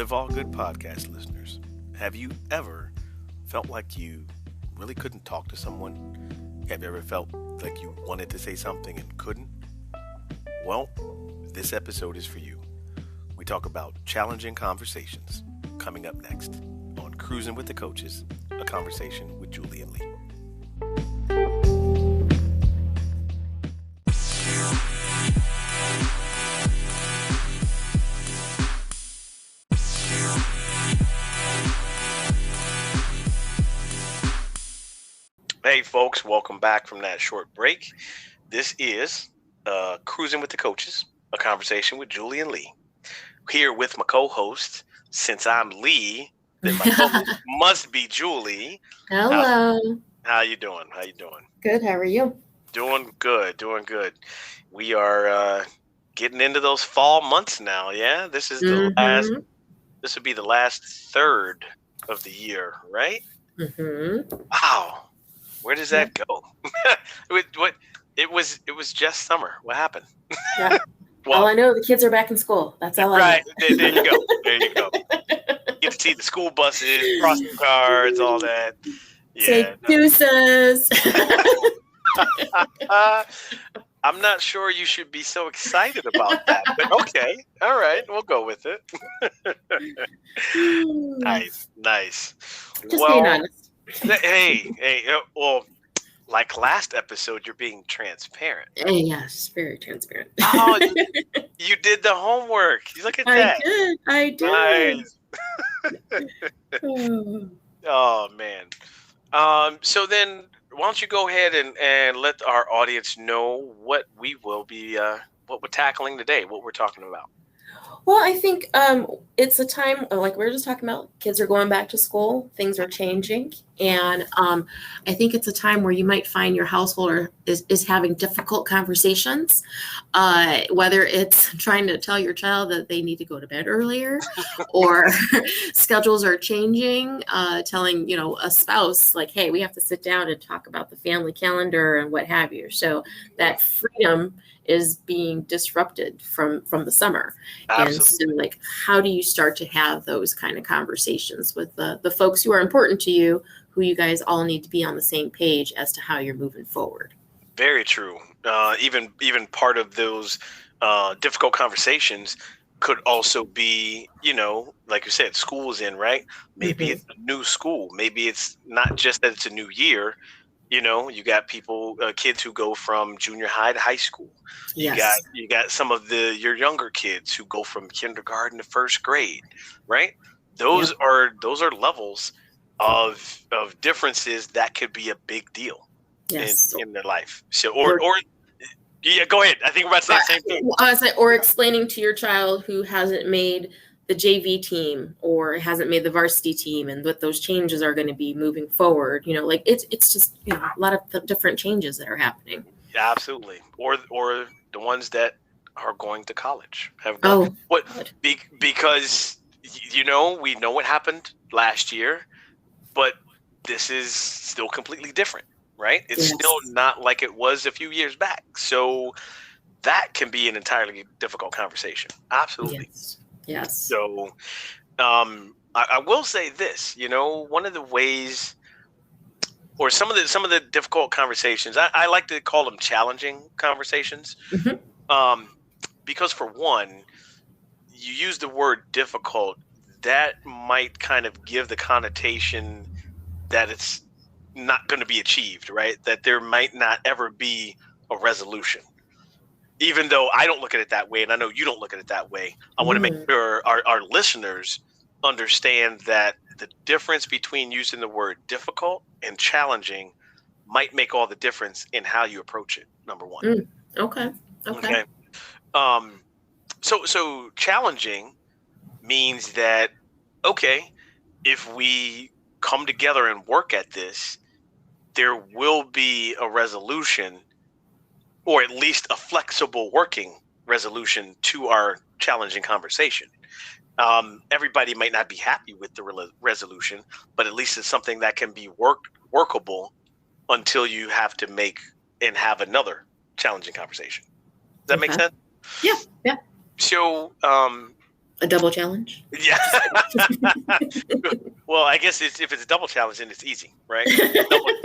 Live All Good podcast listeners, have you ever felt like you really couldn't talk to someone? Have you ever felt like you wanted to say something and couldn't? Well, this episode is for you. We talk about challenging conversations coming up next on Cruzin with the Coaches, a conversation with Julie and Lee. Hey folks, welcome back from that short break. This is Cruzin with the Coaches, a conversation with Julie and Lee. Here with my co-host, since I'm Lee, then my co-host must be Julie. Hello. How you doing? Good. How are you? Doing good. We are getting into those fall months now. Yeah, this is the last. This would be the last third of the year, right? Wow. Where does that go? It was just summer. What happened? Yeah. Well, all I know, the kids are back in school. That's all I know. There you go. You get to see the school buses, crossing guards, all that. Yeah. Say deuces. I'm not sure you should be so excited about that, but okay. All right. We'll go with it. Nice. Just being honest. Hey, well, like last episode, you're being transparent. Yes, very transparent. Oh, you did the homework. Look at that. I did. Nice. Oh, man. So then, why don't you go ahead and let our audience know what we will be, what we're tackling today, what we're talking about. Well, I think it's a time, like we were just talking about, kids are going back to school, things are changing, and I think it's a time where you might find your household is having difficult conversations, whether it's trying to tell your child that they need to go to bed earlier, or schedules are changing, telling, a spouse, like, hey, we have to sit down and talk about the family calendar and what have you. So that freedom is being disrupted from the summer. Absolutely. And so, like, how do you start to have those kind of conversations with the folks who are important to you, who you guys all need to be on the same page as to how you're moving forward? Very true. Even part of those difficult conversations could also be, like you said, school's in, right? Maybe it's a new school. Maybe it's not just that it's a new year. You got kids who go from junior high to high school. Yes. You got some of your younger kids who go from kindergarten to first grade, right? Those are levels of differences that could be a big deal in their life. So or yeah, go ahead. I think we're about to say the same thing. I was like, or explaining to your child who hasn't made the JV team or hasn't made the varsity team and what those changes are going to be moving forward. Like it's just a lot of different changes that are happening. Absolutely. Or the ones that are going to college because we know what happened last year, but this is still completely different, right? It's still not like it was a few years back. So that can be an entirely difficult conversation. Absolutely. Yes. So I will say this, one of the ways or some of the difficult conversations, I like to call them challenging conversations. Because for one, you use the word difficult, that might kind of give the connotation that it's not going to be achieved, right? That there might not ever be a resolution. Even though I don't look at it that way, and I know you don't look at it that way, I want to make sure our listeners understand that the difference between using the word difficult and challenging might make all the difference in how you approach it, number one. Okay. So challenging means that, okay, if we come together and work at this, there will be a resolution, or at least a flexible working resolution to our challenging conversation. Everybody might not be happy with the resolution, but at least it's something that can be workable until you have to make and have another challenging conversation. Does that make sense? Yeah. So A double challenge? Yeah. Well, I guess if it's a double challenge, then it's easy, right?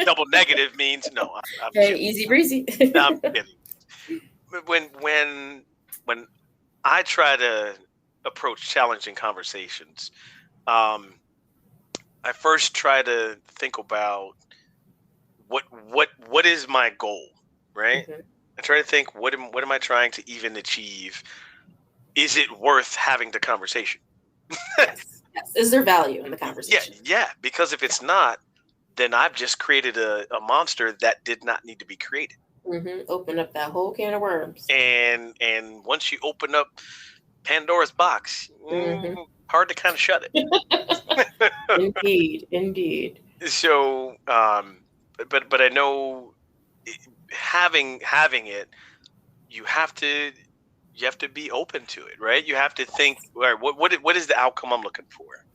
Double negative means no. I'm Hey, kidding. easy breezy. I'm kidding. When I try to approach challenging conversations, um, I first try to think about what is my goal, right? Mhm. I try to think what am I trying to even achieve? Is it worth having the conversation? Yes. Yes. Is there value in the Yeah, conversation? yeah. Because if it's not, then I've just created a monster that did not need to be created. Open up that whole can of worms. And once you open up Pandora's box, Hmm. hard to kind of shut it. Indeed. Indeed. So, but I know having it, you have to be open to it, right? You have to think, all right, what is the outcome I'm looking for?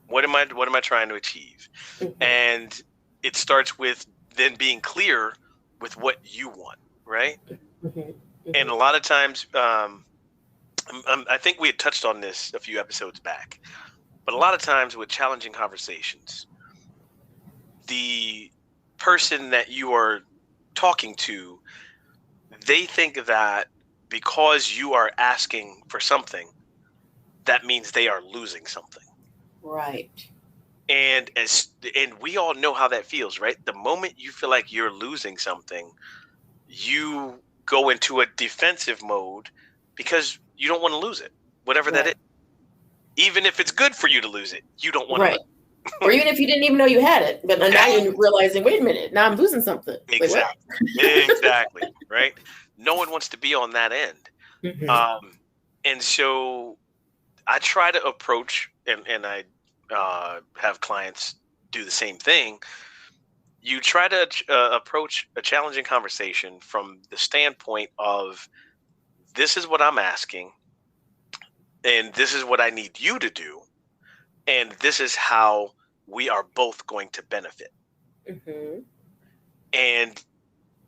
What am I trying to achieve? Hmm. And it starts with then being clear with what you want, right? Hmm. And a lot of times, I think we had touched on this a few episodes back, but a lot of times with challenging conversations, the person that you are talking to, they think that because you are asking for something, that means they are losing something. Right. And we all know how that feels, right? The moment you feel like you're losing something, you go into a defensive mode because you don't want to lose it, whatever that is. Right. Even if it's good for you to lose it, you don't want to Right. lose Or even if you didn't even know you had it, but now it. you're realizing, wait a minute, now I'm losing something. Like what? Exactly. Exactly. Right. No one wants to be on that end. Hmm. And so I try to approach, and I have clients do the same thing. You try to approach a challenging conversation from the standpoint of, this is what I'm asking, and this is what I need you to do, and this is how we are both going to benefit. Hmm. And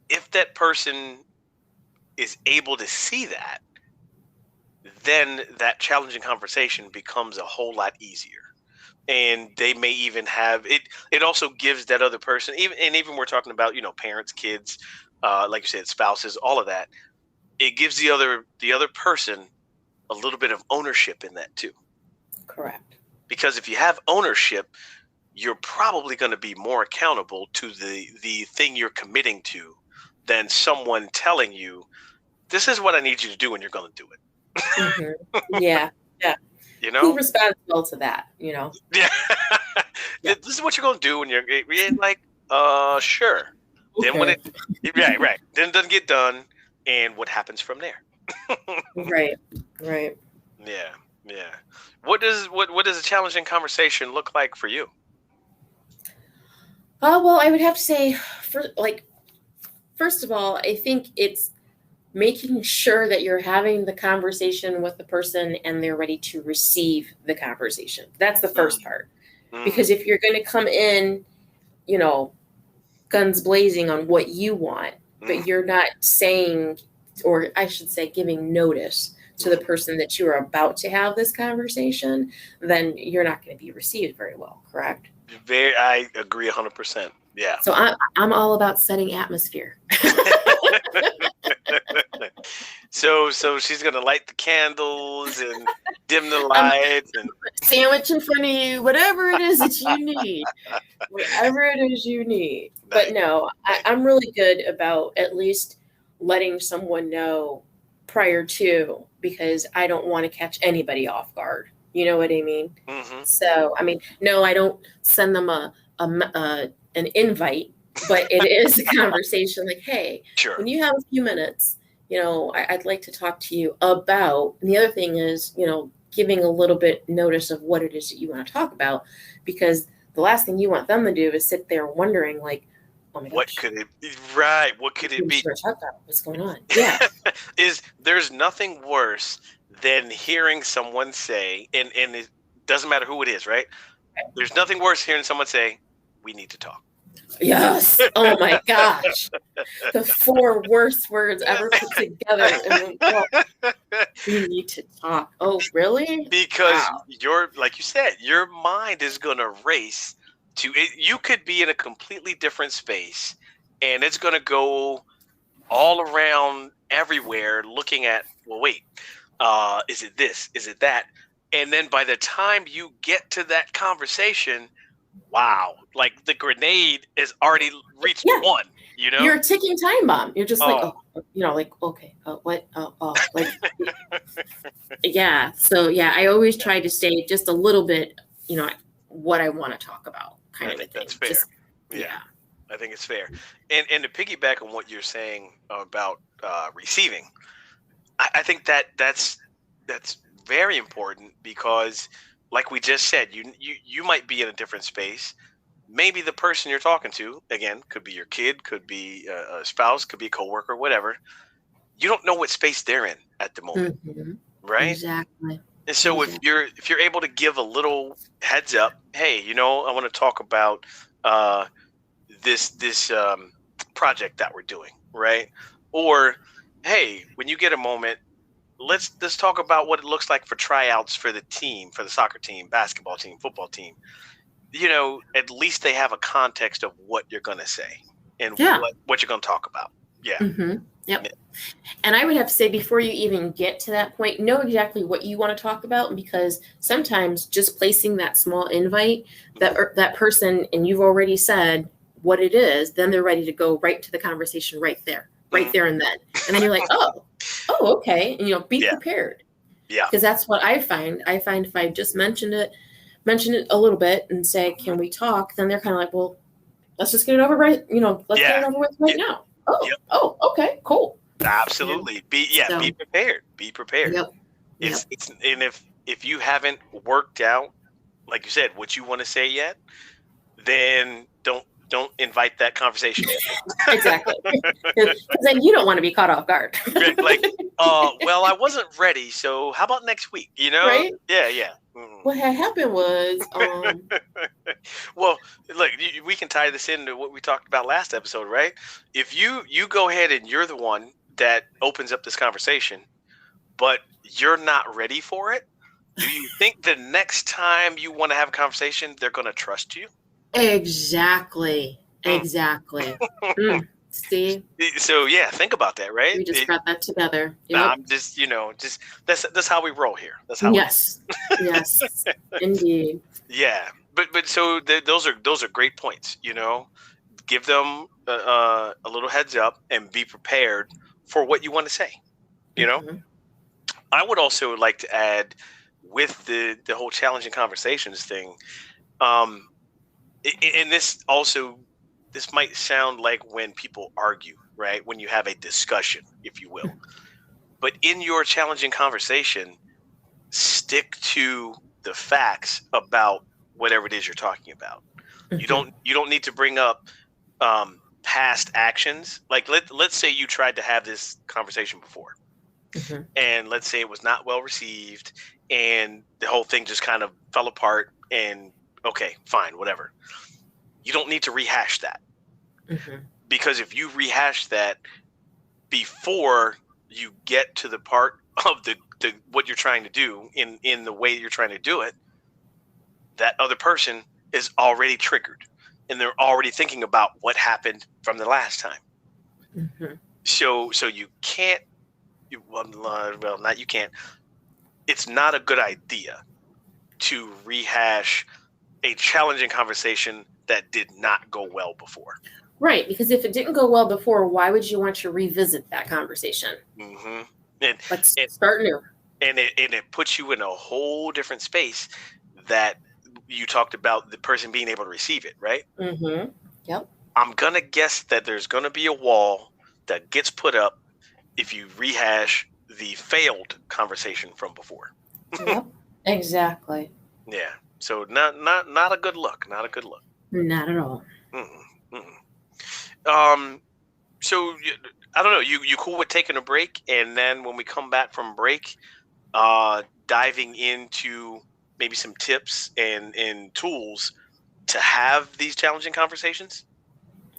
if that person is able to see that, then that challenging conversation becomes a whole lot easier. And they may even have it. It also gives that other person, even we're talking about, parents, kids, like you said, spouses, all of that. It gives the other person a little bit of ownership in that too. Correct. Because if you have ownership, you're probably going to be more accountable to the thing you're committing to than someone telling you, this is what I need you to do, and you're going to do it. Hmm. Yeah. Yeah. You Who know? responds well to that? You know? Yeah. Yeah. This is what you're going to do, and you're like, sure. Then when Okay. right. Then it doesn't get done, and what happens from there? Right. Right. Yeah. Yeah. What does a challenging conversation look like for you? Well, I would have to say, first of all, I think it's making sure that you're having the conversation with the person and they're ready to receive the conversation. That's the first Mm, part. mm, Because if you're going to come in, you know, guns blazing on what you want, mm, but you're not saying, or I should say, giving notice to the mm. person that you are about to have this conversation, then you're not going to be received very well, correct? I agree 100%. Yeah. So I'm all about setting atmosphere. So she's gonna light the candles and dim the I'm lights and sandwich in front of you, whatever it is that you need, whatever it is you need. But nice, no, nice. I'm really good about at least letting someone know prior to, because I don't want to catch anybody off guard. You know what I mean? Hmm. So, I mean, no, I don't send them an invite, but it is a conversation like, hey, Sure. when you have a few minutes, I'd like to talk to you about. And the other thing is, giving a little bit notice of what it is that you want to talk about, because the last thing you want them to do is sit there wondering, like, oh my What gosh, could it be? Right. What could it what be? should I talk about? What's going on? Yeah. There's nothing worse than hearing someone say, and it doesn't matter who it is, right? There's nothing worse hearing someone say, we need to talk. Yes. Oh my gosh. The four worst words ever put together. And well, we need to talk. Oh, really? Because Wow. like you said, your mind is going to race to it. You could be in a completely different space, and it's going to go all around everywhere looking at, well, wait, is it this? Is it that? And then by the time you get to that conversation, wow, like the grenade has already reached Yeah. one, you know? You're a ticking time bomb. You're just like, Oh, like, okay, what? Like, yeah. So, yeah, I always try to stay just a little bit, what I want to talk about, kind I of a think thing. that's fair. Just, Yeah, I think it's fair. And to piggyback on what you're saying about receiving, I think that's very important because, like we just said, you might be in a different space. Maybe the person you're talking to, again, could be your kid, could be a spouse, could be a coworker, whatever. You don't know what space they're in at the moment, Mhm. right? Exactly. And so if you're able to give a little heads up, hey, I want to talk about uh, this project that we're doing, right? Or hey, when you get a moment, let's talk about what it looks like for tryouts for the team, for the soccer team, basketball team, football team. At least they have a context of what you're going to say and Yeah. what you're going to talk about. Yeah. Mm-hmm. Yep. And I would have to say, before you even get to that point, know exactly what you want to talk about, because sometimes just placing that small invite, that person, and you've already said what it is, then they're ready to go right to the conversation right there and then. And then you're like, oh, okay. And, be prepared. Yeah. Because that's what I find. I find if I just mention it a little bit and say, can we talk? Then they're kind of like, well, let's just get it over right. Let's get it over with right now. Oh, okay, cool. Absolutely. Be prepared. Be prepared. Yep. It's and if you haven't worked out, like you said, what you want to say yet, then don't invite that conversation. Exactly. Because then you don't want to be caught off guard. Like, well, I wasn't ready, so how about next week? Right? Yeah. What had happened was, well, look, we can tie this into what we talked about last episode, right? If you go ahead and you're the one that opens up this conversation, but you're not ready for it, do you think the next time you want to have a conversation, they're going to trust you? Exactly. See? So yeah, think about that, right? We just got that together. Yep. I'm just, that's how we roll here. That's how. Yes, indeed. Yeah, but so those are great points. Give them a little heads up and be prepared for what you want to say. Mm-hmm. I would also like to add, with the whole challenging conversations thing, and this might sound like when people argue, right? When you have a discussion, if you will. But in your challenging conversation, stick to the facts about whatever it is you're talking about. Mm-hmm. You don't need to bring up past actions. Like let's say you tried to have this conversation before. Mm-hmm. And let's say it was not well received and the whole thing just kind of fell apart, and okay, fine, whatever. You don't need to rehash that. Mm-hmm. Because if you rehash that before you get to the part of the what you're trying to do in the way you're trying to do it, that other person is already triggered and they're already thinking about what happened from the last time. Mm-hmm. So you can't. Not you can't. It's not a good idea to rehash a challenging conversation that did not go well before. Right, because if it didn't go well before, why would you want to revisit that conversation? Mm-hmm. Let's start new. And it puts you in a whole different space that you talked about, the person being able to receive it, right? Mm-hmm. Yep. I'm going to guess that there's going to be a wall that gets put up if you rehash the failed conversation from before. Yep, exactly. Yeah. So not a good look. Not a good look. Not at all. Mm-mm. Mm-mm. So I don't know. You cool with taking a break, and then when we come back from break, diving into maybe some tips and tools to have these challenging conversations?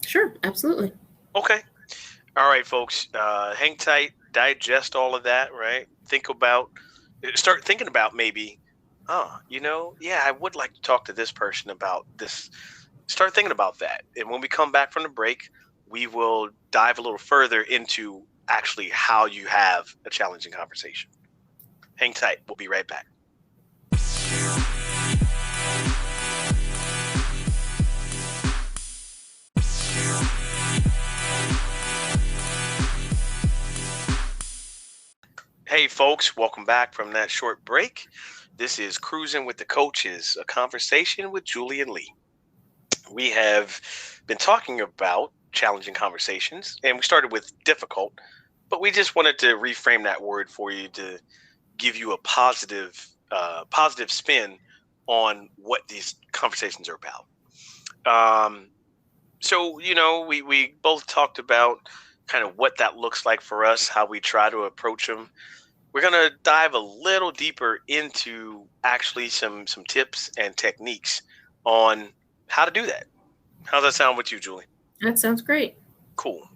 Sure, absolutely. Okay. All right, folks. Hang tight. Digest all of that. Right. Start thinking about maybe. Oh, yeah, I would like to talk to this person about this. Start thinking about that, and when we come back from the break, we will dive a little further into actually how you have a challenging conversation. Hang tight. We'll be right back. Hey, folks, welcome back from that short break. This is Cruzin with the Coaches, a conversation with Julie and Lee. We have been talking about challenging conversations, and we started with difficult, but we just wanted to reframe that word for you to give you a positive spin on what these conversations are about. So, we both talked about kind of what that looks like for us, how we try to approach them. We're going to dive a little deeper into actually some tips and techniques on how to do that. How's that sound with you, Julie? That sounds great. Cool.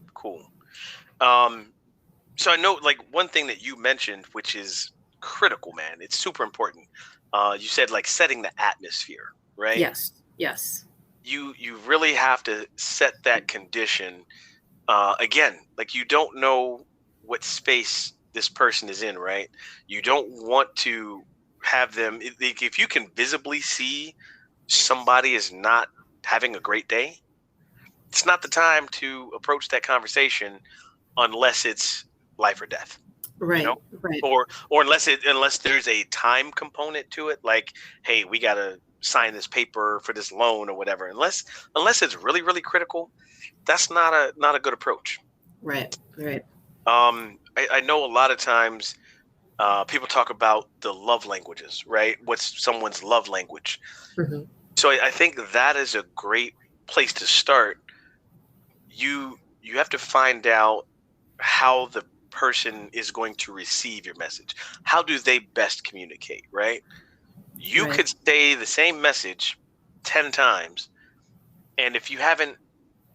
So I know, like, one thing that you mentioned, which is critical, man. It's super important. You said, like, setting the atmosphere, right? Yes. You really have to set that condition. Again, like, you don't know what space this person is in, right? You don't want to have them, if you can visibly see somebody is not having a great day, it's not the time to approach that conversation unless it's life or death. Right. Or unless there's a time component to it, like, hey, we got to sign this paper for this loan or whatever. Unless it's really, really critical, that's not a good approach. Right. I know a lot of times people talk about the love languages, right? What's someone's love language? Mm-hmm. So I think that is a great place to start. You have to find out how the person is going to receive your message. How do they best communicate, right? You could say the same message 10 times, and if you haven't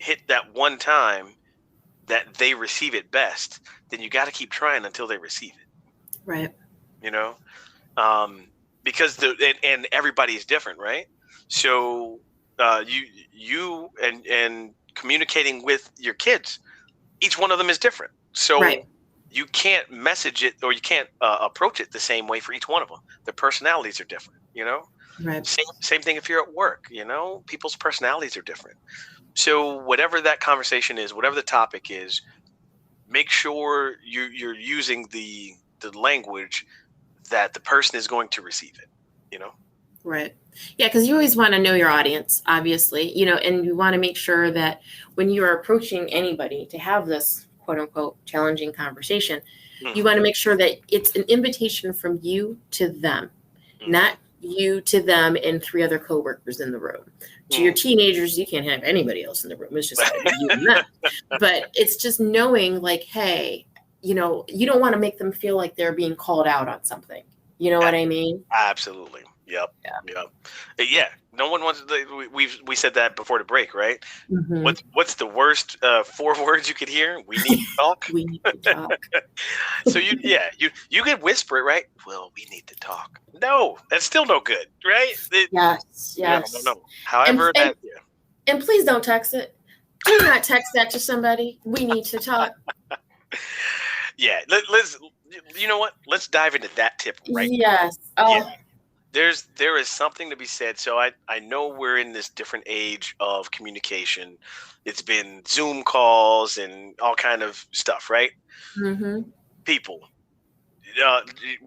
hit that one time that they receive it best, then you got to keep trying until they receive it. Right. Because and everybody is different, right? So you and communicating with your kids, each one of them is different. So you can't message it, or you can't approach it the same way for each one of them. Their personalities are different, Right. Same thing if you're at work, people's personalities are different. So whatever that conversation is, whatever the topic is, make sure you're using the language that the person is going to receive it, Right. Yeah, because you always want to know your audience, obviously, and you want to make sure that when you are approaching anybody to have this quote unquote challenging conversation, you want to make sure that it's an invitation from you to them, not you to them and three other coworkers in the room. To your teenagers, you can't have anybody else in the room. It's just you and them. But it's just knowing, like, hey, you don't want to make them feel like they're being called out on something. You know what I mean? Absolutely. Yep. Yeah. No one wants to. We said that before the break, right? Mm-hmm. What's the worst 4 words you could hear? We need to talk. We need to talk. So you can whisper it, right? Well, we need to talk. No, that's still no good, right? Yes. No. However, and please don't text it. Do not text that to somebody. We need to talk. Yeah. Let's. You know what? Let's dive into that tip right now. Yes. Oh. Yeah. There is something to be said. So I know we're in this different age of communication. It's been Zoom calls and all kind of stuff, right? Mm-hmm. People,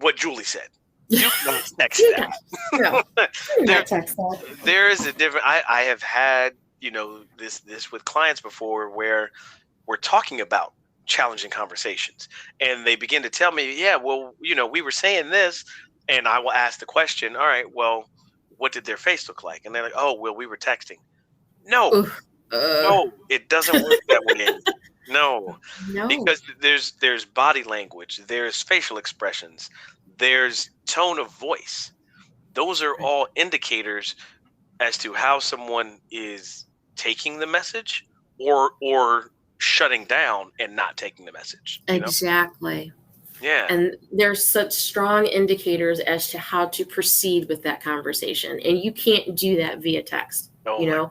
what Julie said. Do not text that. No, do not text that. There is a different. I have had this with clients before where we're talking about challenging conversations, and they begin to tell me, yeah, well, we were saying this. And I will ask the question, all right, well, what did their face look like? And they're like, oh, well, we were texting. No, it doesn't work that way. No, because there's body language, there's facial expressions, there's tone of voice. Those are all indicators as to how someone is taking the message or shutting down and not taking the message. Exactly. Yeah. And there's such strong indicators as to how to proceed with that conversation. And you can't do that via text. Oh,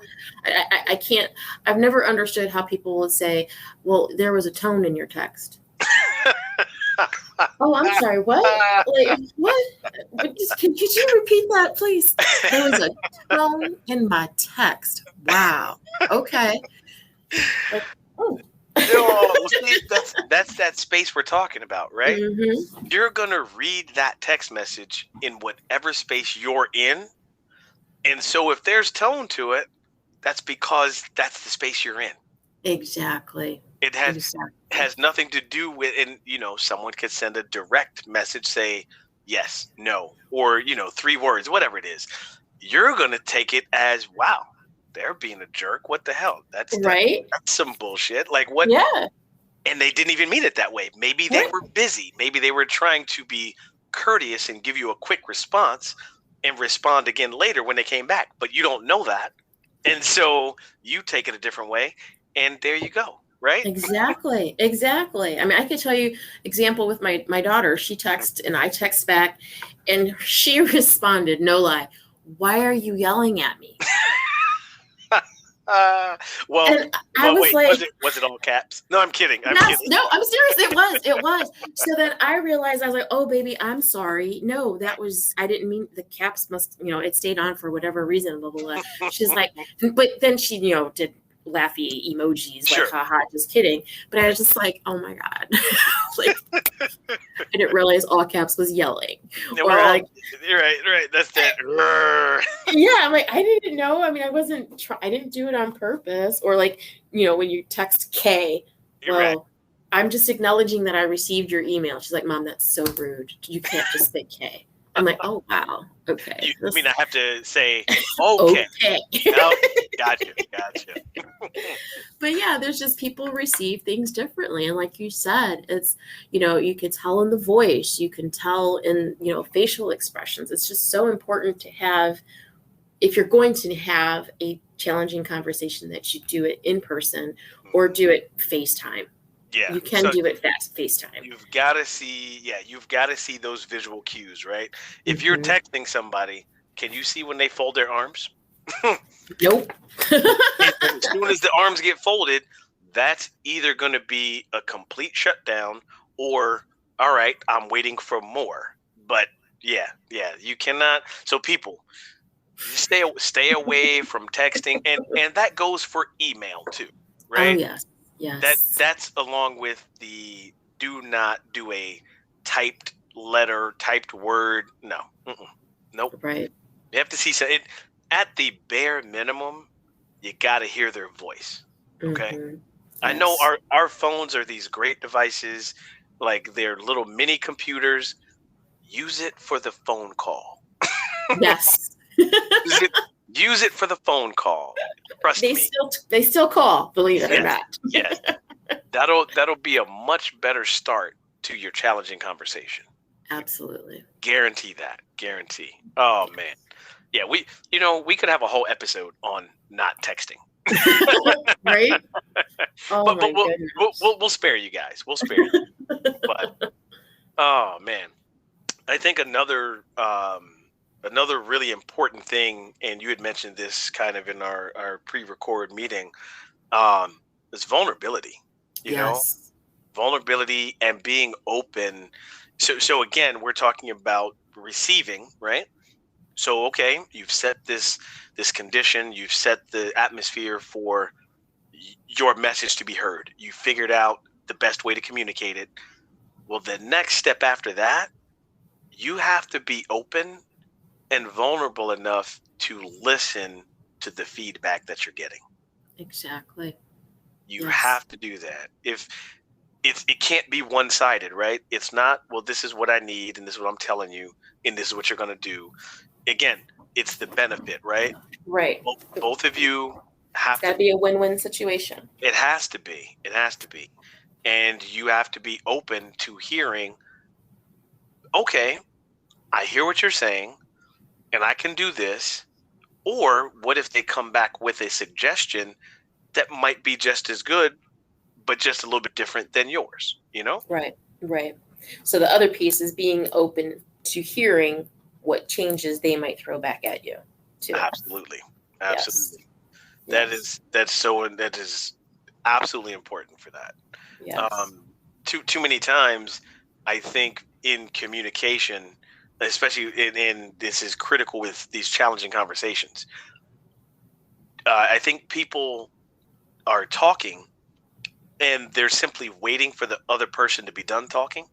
I can't, I've never understood how people will say, well, there was a tone in your text. Oh, I'm sorry. What? Like, what? Could you repeat that, please? There was a tone in my text. Wow. Okay. Like, oh. No, see, that's that space we're talking about, right? Mm-hmm. You're gonna read that text message in whatever space you're in, and so if there's tone to it, that's because that's the space you're in. Exactly. It has nothing to do with, and someone could send a direct message, say yes, no, or 3 words, whatever it is. You're gonna take it as, wow, they're being a jerk. What the hell? That's some bullshit. Like, what? Yeah. And they didn't even mean it that way. Maybe they were busy. Maybe they were trying to be courteous and give you a quick response and respond again later when they came back. But you don't know that. And so you take it a different way. And there you go. Right? Exactly. I mean, I could tell you example with my daughter. She texts and I text back, and she responded, no lie, why are you yelling at me? Wait, like, was it all caps? No, I'm kidding. I'm kidding. No, I'm serious. It was. So then I realized, I was like, oh, baby, I'm sorry. No, I didn't mean, the caps must, it stayed on for whatever reason, blah, blah, blah. She's like, but then she, did laughy emojis, like, haha, just kidding. But I was just like, oh my God. Like, I didn't realize all caps was yelling. Or like, right. That's that. Yeah, I'm like, I didn't know. I mean, I didn't do it on purpose. Or like, when you text K, well, I'm just acknowledging that I received your email. She's like, Mom, that's so rude. You can't just say K. I'm like, oh, wow. Okay. You mean I have to say, okay. Oh, gotcha. But yeah, there's just people receive things differently. And like you said, it's, you can tell in the voice, you can tell in, facial expressions. It's just so important to have, if you're going to have a challenging conversation, that you do it in person or do it FaceTime. Yeah, you can do it FaceTime. You've got to see those visual cues, right? If you're texting somebody, can you see when they fold their arms? Nope. As soon as the arms get folded, that's either going to be a complete shutdown or, all right, I'm waiting for more. But yeah, you cannot. So people, stay away from texting, and that goes for email too, right? Oh yes. Yes. That's along with the do not do a typed letter, typed word. No. Nope. Right. You have to see it at the bare minimum. You got to hear their voice. Okay. Yes. I know our phones are these great devices, like they're little mini computers. Use it for the phone call. Yes. Use it for the phone call. Trust me. They still call, believe it or not. Yes. That'll be a much better start to your challenging conversation. Absolutely. Guarantee that. Guarantee. Oh man. Yeah, we could have a whole episode on not texting. Right? Oh, but we'll spare you guys. We'll spare you. But oh man. I think another really important thing, and you had mentioned this kind of in our pre-record meeting, is vulnerability. You know, vulnerability and being open. So again, we're talking about receiving, right? So okay, you've set this condition, you've set the atmosphere for your message to be heard. You figured out the best way to communicate it. Well, the next step after that, you have to be open and vulnerable enough to listen to the feedback that you're getting. Exactly. You have to do that. If it can't be one-sided, right? It's not, well, this is what I need and this is what I'm telling you and this is what you're going to do. Again, it's the benefit, right? Right. Both of you have to be a win-win situation. It has to be. And you have to be open to hearing, okay, I hear what you're saying and I can do this. Or what if they come back with a suggestion that might be just as good, but just a little bit different than yours, you know? Right. Right. So the other piece is being open to hearing what changes they might throw back at you too. Absolutely. Yes. Absolutely. Yes. That is absolutely important for that. Yes. Too many times, I think in communication, especially in this is critical with these challenging conversations. I think people are talking and they're simply waiting for the other person to be done talking,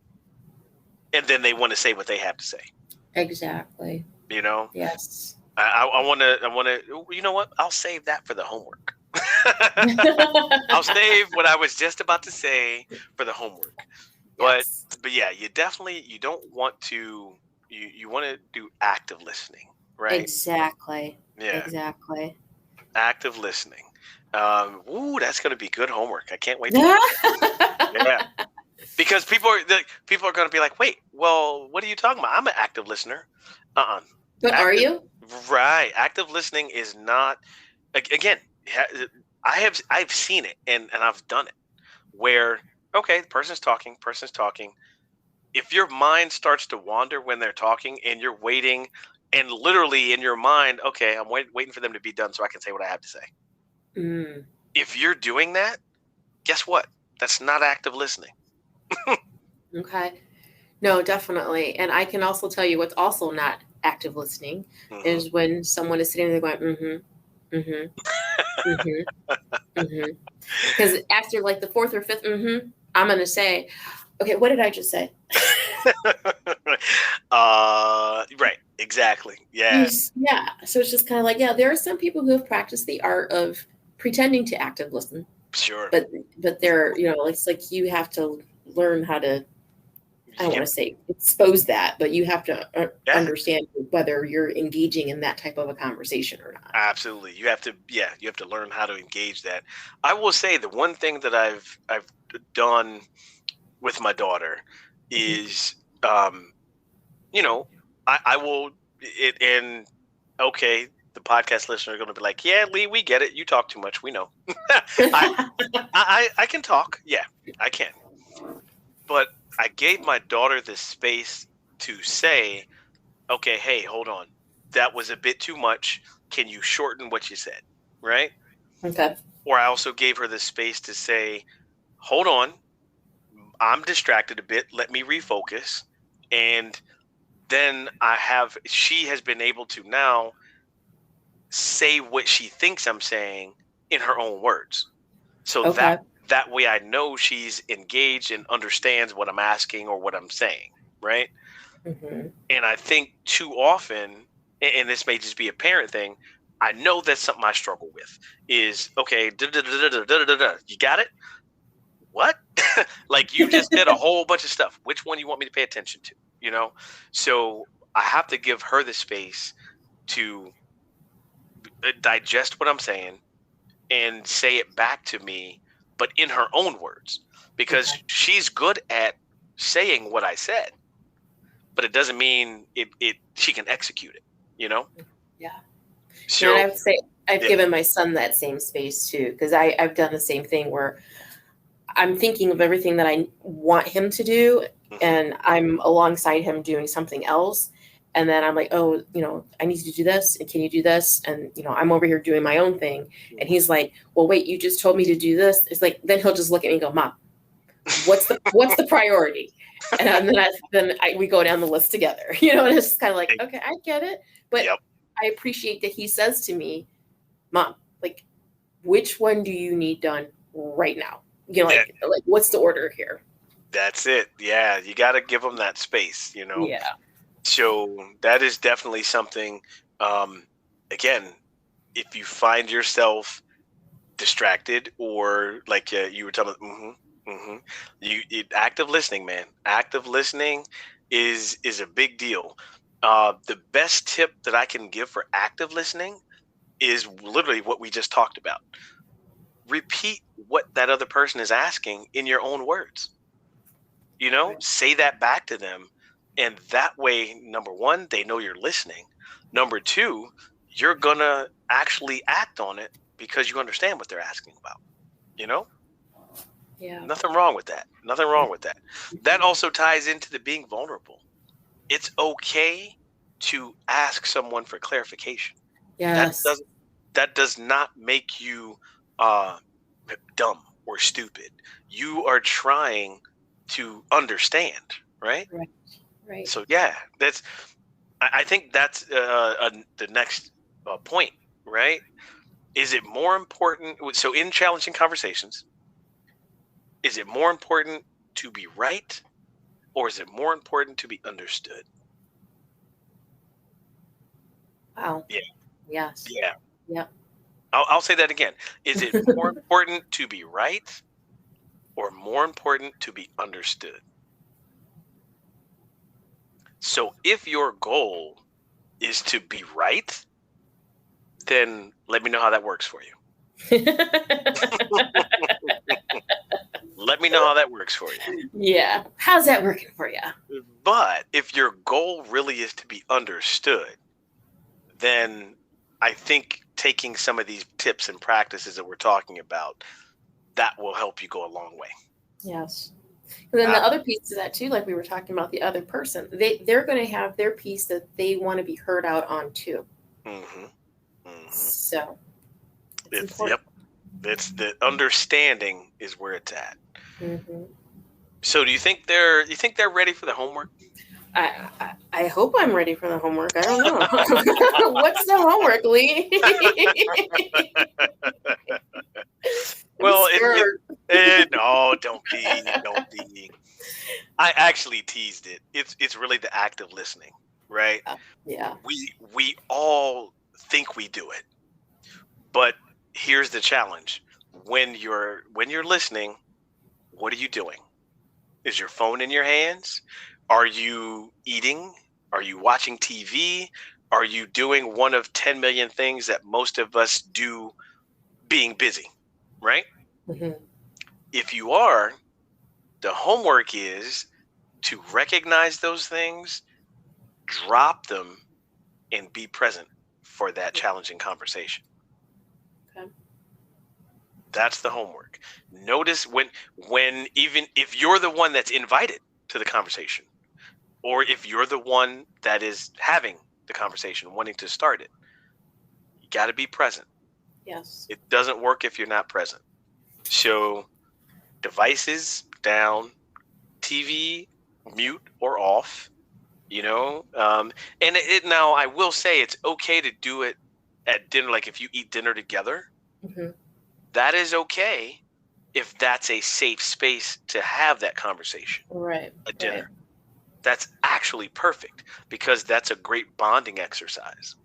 and then they want to say what they have to say. Exactly. You know, Yes. I want to. You know what? I'll save that for the homework. I'll save what I was just about to say for the homework. But Yes. yeah, you don't want to you want to do active listening, right? Exactly. Yeah, Exactly. active listening. Ooh, that's going to be good homework. I can't wait to do. But Yeah, because people are going to be like, wait, well, what are you talking about? I'm an active listener. Uh-uh. are Active, you? right? Active listening is not. Again, I've seen it and I've done it where okay, the person's talking. If your mind starts to wander when they're talking and you're waiting and literally in your mind, okay, I'm waiting for them to be done so I can say what I have to say. Mm, If you're doing that, guess what? That's not active listening. okay. No, definitely. And I can also tell you what's also not active listening Hmm. is when someone is sitting there going, mm-hmm, mm-hmm, mm-hmm, mm-hmm. Because after like the fourth or fifth, I'm gonna say, okay, what did I just say? Right, exactly. Yeah, Yes. Yeah. So it's just kind of like, yeah, there are some people who have practiced the art of pretending to active listen, sure. but they're, it's like you have to learn how to, I You don't want get, to say expose that, but you have to yeah, understand whether you're engaging in that type of a conversation or not. absolutely. You have to learn how to engage that. I will say the one thing that I've done with my daughter Mhm. is you know, I will it and okay, the podcast listener are going to be like, "Yeah, Lee, we get it. You talk too much. We know." I, I can talk. Yeah, I can. But I gave my daughter the space to say, "Okay, hey, hold on. That was a bit too much. Can you shorten what you said?" Right? Okay. Or I also gave her the space to say, "Hold on. I'm distracted a bit. Let me refocus." And then she has been able to now say what she thinks I'm saying in her own words. So Okay. that way I know she's engaged and understands what I'm asking or what I'm saying, right? Hmm. And I think too often, and this may just be a parent thing, I know that's something I struggle with is okay, you got it? What? Like you just did a whole bunch of stuff. Which one you want me to pay attention to? You know? So I have to give her the space to digest what I'm saying and say it back to me, but in her own words, because Okay. she's good at saying what I said, but it doesn't mean it she can execute it, you know? Yeah. And So I would say I've yeah. given my son that same space too, because I've done the same thing where I'm thinking of everything that I want him to do, Hmm. and I'm alongside him doing something else. And then I'm like, oh, I need you to do this. And can you do this? And, I'm over here doing my own thing. And Hmm. he's like, well, wait, you just told me to do this. It's like, then he'll just look at me and go, Mom, what's the priority? And we go down the list together, and it's just kind of like, okay, I get it. But Yep. I appreciate that he says to me, Mom, like, which one do you need done right now? That, Like what's the order here? that's it. Yeah, you got to give them that space, you know. Yeah. So that is definitely something. Um, Again, if you find yourself distracted or like you were telling active listening, man, active listening is a big deal. The best tip that I can give for active listening is literally what we just talked about. Repeat what that other person is asking in your own words, Right. say that back to them, and that way, number one, they know you're listening. Number two, you're gonna actually act on it because you understand what they're asking about. You know, Yeah. nothing wrong with that. Nothing wrong with that. That also ties into the being vulnerable. It's okay to ask someone for clarification. Yes. That does not make you uh, dumb or stupid. You are trying to understand, right? Right. Right. So yeah, I think that's the next point, right? Is it more important? So in challenging conversations, is it more important to be right, or is it more important to be understood? Wow. Yeah, Yes. yeah. Yep. I'll say that again. Is it more important to be right, or more important to be understood? So if your goal is to be right, then let me know how that works for you. Let me know how that works for you. Yeah. How's that working for you? But if your goal really is to be understood, then I think taking some of these tips and practices that we're talking about, that will help you go a long way. Yes. And then Uh, the other piece to that too, like we were talking about the other person, they're going to have their piece that they want to be heard out on too. mhm, mhm. So it's It's important. yep. It's the understanding is where it's at. Mm-hmm. So do you think they're ready for the homework? I hope I'm ready for the homework. I don't know. What's the homework, Lee? I'm Well, scared. no, don't be. I actually teased it. It's really the act of listening, right? Yeah. We all think we do it, but here's the challenge: when you're listening, what are you doing? Is your phone in your hands? Are you eating? Are you watching TV? Are you doing one of 10 million things that most of us do being busy, right? Mm-hmm. If you are, the homework is to recognize those things, drop them, and be present for that challenging conversation. Okay. That's the homework. Notice when even if you're the one that's invited to the conversation, or if you're the one that is having the conversation, wanting to start it, you got to be present. Yes. It doesn't work if you're not present. So devices down, TV mute or off, and now I will say it's okay to do it at dinner. Like if you eat dinner together, Mm-hmm. that is okay if that's a safe space to have that conversation Right. at Right. dinner. That's actually perfect because that's a great bonding exercise.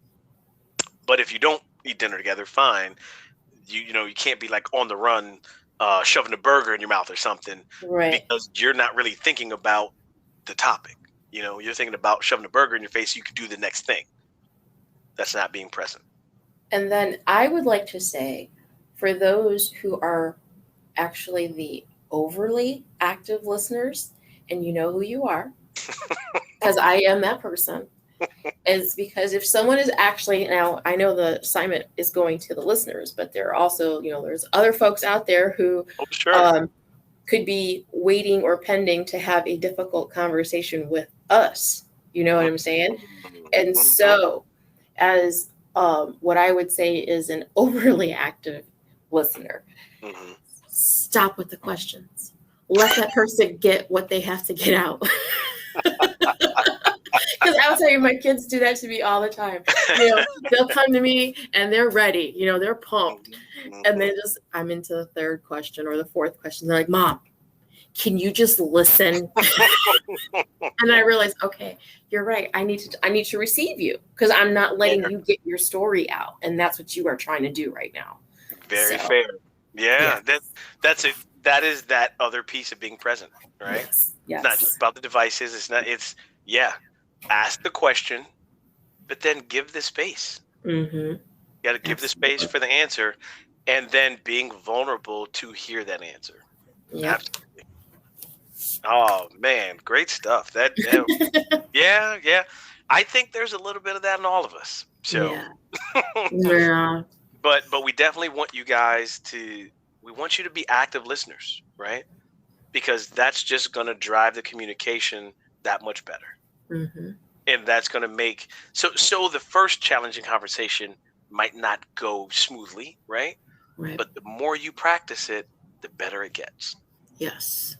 But if you don't eat dinner together, fine. You can't be like on the run, shoving a burger in your mouth or something Right. because you're not really thinking about the topic. You're thinking about shoving a burger in your face so you could do the next thing. That's not being present. And then I would like to say, for those who are actually the overly active listeners, and you know who you are, because I am that person, is because if someone is actually, now I know the assignment is going to the listeners, but there are also, there's other folks out there who Oh, sure. Could be waiting or pending to have a difficult conversation with us. You know what I'm saying? And Mhm. so, as what I would say is an overly active listener, Mhm. stop with the questions. Let that person get what they have to get out. Because I'll tell you, my kids do that to me all the time. They'll come to me and they're ready. They're pumped. And Mhm. then I'm into the third question or the fourth question. They're like, Mom, can you just listen? And I realized, okay, you're right. I need to receive you because I'm not letting Fair. you get your story out. And that's what you are trying to do right now. Very So fair. Yeah, yes, that's it. That is that other piece of being present, right? yes, It's not just yes. about the devices. It's not. It's yeah. Ask the question, but then give the space. Mm-hmm. You got to give the space Absolutely. for the answer, and then being vulnerable to hear that answer. Yep. Absolutely. Oh man, great stuff. Yeah, yeah. I think there's a little bit of that in all of us. So, Yeah. Yeah. but we definitely want you guys we want you to be active listeners, right? Because that's just going to drive the communication that much better. Mm-hmm. And that's going to make, so the first challenging conversation might not go smoothly, right? Right. But the more you practice it, the better it gets. Yes.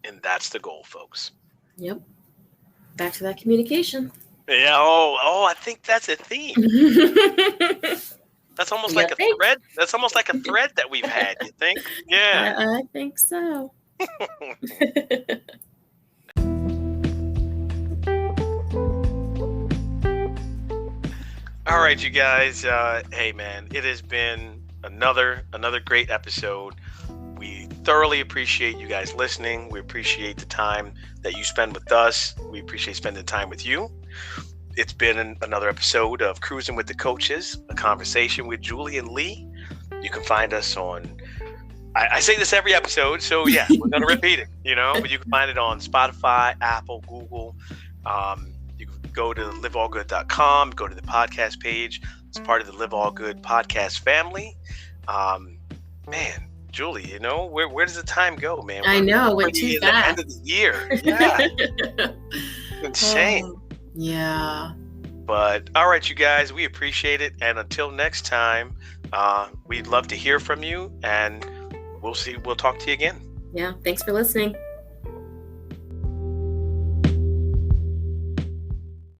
And that's the goal, folks. Yep. Back to that communication. Yeah. Oh, I think that's a theme. That's almost like a thread. That's almost like a thread that we've had, you think? Yeah. I think so. All right, you guys. Hey, man, it has been another great episode. We thoroughly appreciate you guys listening. We appreciate the time that you spend with us. We appreciate spending time with you. It's been another episode of Cruising with the Coaches, a conversation with Julie and Lee. You can find us on, I say this every episode, so yeah, we're going to repeat it, but you can find it on Spotify, Apple, Google. You can go to liveallgood.com, go to the podcast page. It's part of the Live All Good podcast family. Man, Julie, where does the time go, man? I know, went too fast. The end of the year. Yeah. Insane. Yeah. But all right, you guys, we appreciate it. And until next time, we'd love to hear from you, and we'll talk to you again. Yeah. Thanks for listening.